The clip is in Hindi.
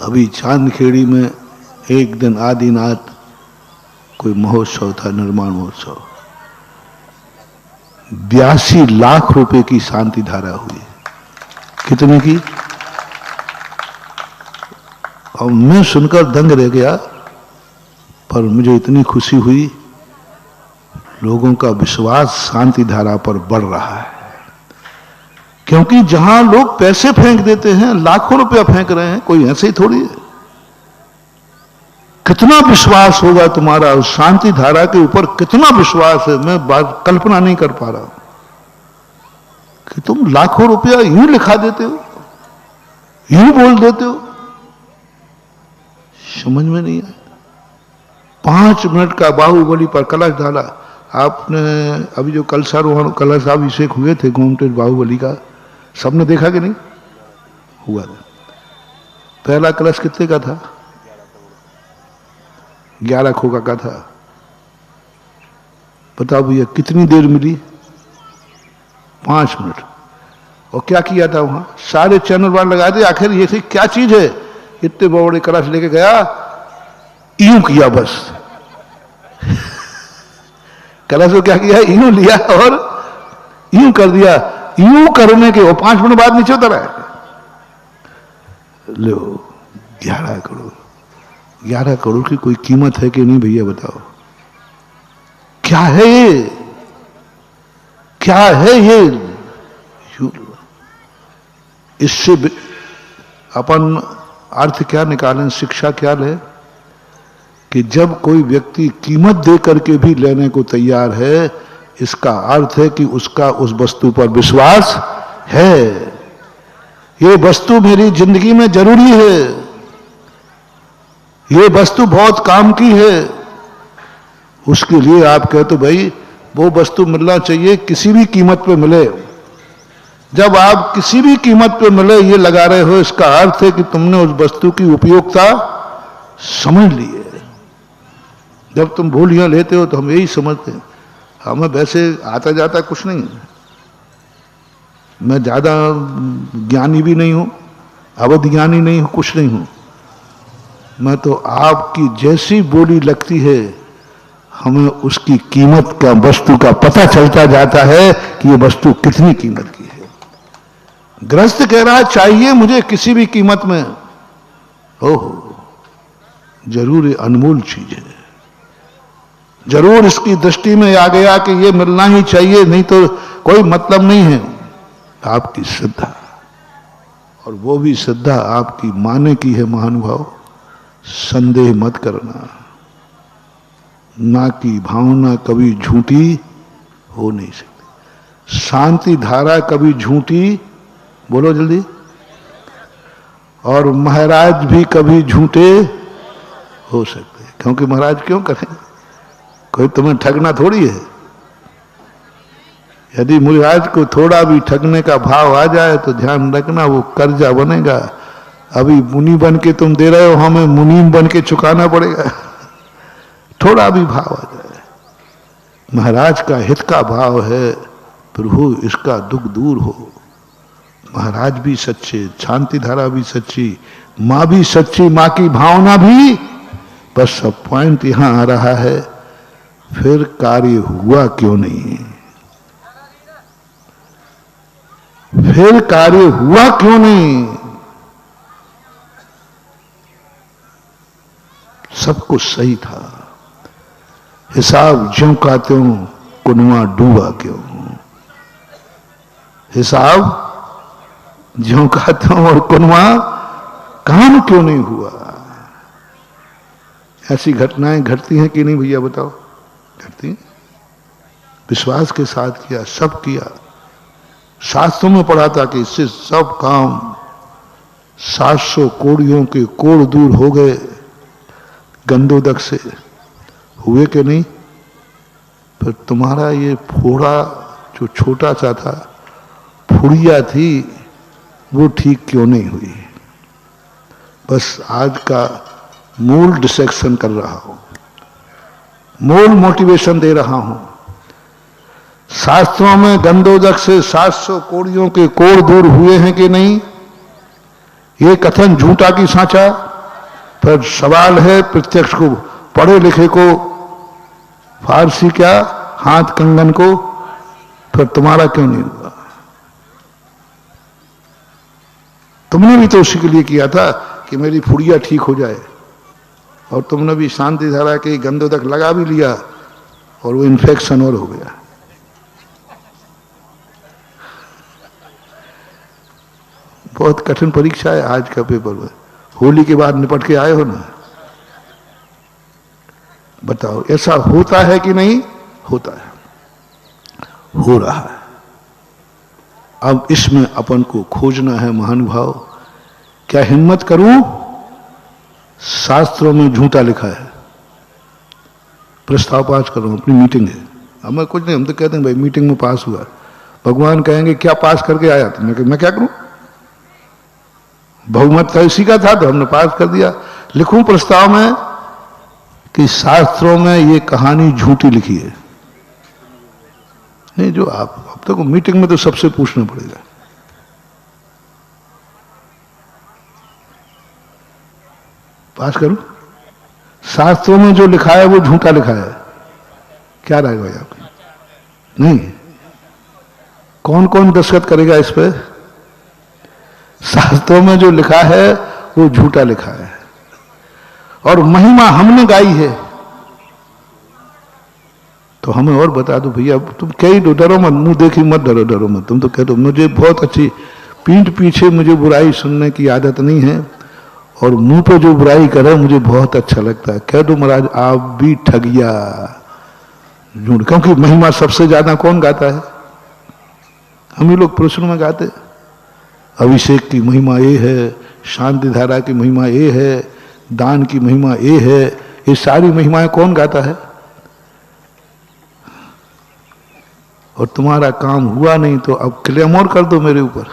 अभी चांदखेड़ी में एक दिन आदिनाथ कोई महोत्सव था, निर्माण महोत्सव। 82 लाख रुपए की शांति धारा हुई। कितने की? और मैं सुनकर दंग रह गया, पर मुझे इतनी खुशी हुई, लोगों का विश्वास शांति धारा पर बढ़ रहा है। क्योंकि जहां लोग पैसे फेंक देते हैं, लाखों रुपया फेंक रहे हैं, कोई ऐसे ही थोड़ी है। कितना विश्वास होगा तुम्हारा उस शांति धारा के ऊपर, कितना विश्वास है, मैं बात कल्पना नहीं कर पा रहा हूं कि तुम लाखों रुपया यूं लिखा देते हो, यूं बोल देते हो। समझ में नहीं आया। 5 मिनट का बाहुबली पर कलश डाला। आपने अभी जो कलशारोहण कलशाभिषेक हुए थे गोमटेज बाहुबली का, सबने देखा कि नहीं? हुआ था। पहला कलश कितने का था? 11 खोखा का था। बताओ भैया कितनी देर मिली? 5 मिनट। और क्या किया था वहां? सारे चैनल वाले लगा दे, आखिर ये सी क्या चीज है? इतने बड़े कलश लेके गया, यूं किया बस। कलश को क्या किया? यूं लिया और यूं कर दिया। यूं करने के वो 5 मिनट बाद नीचे उतर आए। लो 11 करोड़। 11 करोड़ की कोई कीमत है कि नहीं भैया बताओ? क्या है ये? क्या है ये? इससे अपन अर्थ क्या निकालें, शिक्षा क्या ले? कि जब कोई व्यक्ति कीमत दे करके भी लेने को तैयार है, इसका अर्थ है कि उसका उस वस्तु पर विश्वास है। ये वस्तु मेरी जिंदगी में जरूरी है, ये वस्तु बहुत काम की है। उसके लिए आप कहते भाई वो वस्तु मिलना चाहिए, किसी भी कीमत पे मिले। जब आप किसी भी कीमत पे मिले ये लगा रहे हो, इसका अर्थ है कि तुमने उस वस्तु की उपयोगिता समझ ली है। जब तुम भूलियां लेते हो तो हम यही समझते हैं। हमें वैसे आता जाता कुछ नहीं, मैं ज्यादा ज्ञानी भी नहीं हूं, अवध ज्ञानी नहीं हूं, कुछ नहीं हूं। मैं तो आपकी जैसी बोली लगती है, हमें उसकी कीमत का, वस्तु का पता चलता जाता है कि ये वस्तु कितनी कीमत की है। गृहस्थ कह रहा है चाहिए मुझे किसी भी कीमत में। ओहो, जरूर ये अनमोल चीज है, जरूर इसकी दृष्टि में आ गया कि ये मिलना ही चाहिए, नहीं तो कोई मतलब नहीं है। आपकी श्रद्धा, और वो भी श्रद्धा आपकी माने की है महानुभाव, संदेह मत करना। ना की भावना कभी झूठी हो नहीं सकती। शांति धारा कभी झूठी, बोलो जल्दी, और महाराज भी कभी झूठे हो सकते हैं। क्योंकि महाराज क्यों करें? कोई तुम्हें ठगना थोड़ी है। यदि महाराज को थोड़ा भी ठगने का भाव आ जाए तो ध्यान रखना वो कर्जा बनेगा। अभी मुनि बन के तुम दे रहे हो, हमें मुनीम बन के चुकाना पड़ेगा। थोड़ा भी भाव आ जाए, महाराज का हित का भाव है, प्रभु इसका दुख दूर हो। महाराज भी सच्चे, शांति धारा भी सच्ची, मां भी सच्ची, मां की भावना भी। बस सब पॉइंट यहां आ रहा है, फिर कार्य हुआ क्यों नहीं? फिर कार्य हुआ क्यों नहीं? सब कुछ सही था, हिसाब ज्यों का त्यों, कुनवा डूबा क्यों? हिसाब ज्यों का त्यों और कुनवा काम क्यों नहीं हुआ? ऐसी घटनाएं घटती हैं कि नहीं भैया बताओ? घटती हैं। विश्वास के साथ किया, सब किया। शास्त्रों में पढ़ा था कि इससे सब काम 700 कोड़ियों के कोड़ दूर हो गए गंधोदक से। हुए कि नहीं? फिर तुम्हारा ये फोड़ा जो छोटा सा था, फुड़िया थी, वो ठीक क्यों नहीं हुई? बस आज का मूल डिसेक्शन कर रहा हूं, मूल मोटिवेशन दे रहा हूं। शास्त्रों में गंधोदक से 700 कोड़ियों के कोड़ दूर हुए हैं कि नहीं? ये कथन झूठा की साचा? फिर सवाल है प्रत्यक्ष को, पढ़े लिखे को फारसी क्या, हाथ कंगन को, फिर तुम्हारा क्यों नहीं हुआ? तुमने भी तो उसी के लिए किया था कि मेरी फुड़िया ठीक हो जाए, और तुमने भी शांति धारा के गंधोदक लगा भी लिया और वो इन्फेक्शन और हो गया। बहुत कठिन परीक्षा है आज का पेपर में। होली के बाद निपट के आए हो ना, बताओ ऐसा होता है कि नहीं होता है? हो रहा है। अब इसमें अपन को खोजना है महानुभाव। क्या हिम्मत करूं? शास्त्रों में झूठा लिखा है। प्रस्ताव पास करो, अपनी मीटिंग है, अब मैं कुछ नहीं, हम तो कहते हैं भाई मीटिंग में पास हुआ। भगवान कहेंगे क्या पास करके आया? तो मैं क्या करूं? बहुमत तो इसी का था तो हमने पास कर दिया। लिखूं प्रस्ताव में कि शास्त्रों में ये कहानी झूठी लिखी है? नहीं, जो आप अब तक मीटिंग में तो सबसे पूछना पड़ेगा। पास करूं? शास्त्रों में जो लिखा है वो झूठा लिखा है, क्या राय भाई आपकी? नहीं, कौन कौन दस्तखत करेगा इस पे? शास्त्रों में जो लिखा है वो झूठा लिखा है, और महिमा हमने गाई है। तो हमें और बता दो भैया, तुम कई डरो मत, मुंह देखी मत, डरो मत। तुम तो कह दो मुझे बहुत अच्छी पीठ पीछे मुझे बुराई सुनने की आदत नहीं है, और मुंह पे जो बुराई करे मुझे बहुत अच्छा लगता है। कह दो महाराज आप भी ठगिया झूठ, क्योंकि महिमा सबसे ज्यादा कौन गाता है? हम ही लोग प्रश्न में गाते। अभिषेक की महिमा ये है, शांति धारा की महिमा ये है, दान की महिमा ये है, ये सारी महिमाएं कौन गाता है? और तुम्हारा काम हुआ नहीं तो अब क्लेम और कर दो मेरे ऊपर।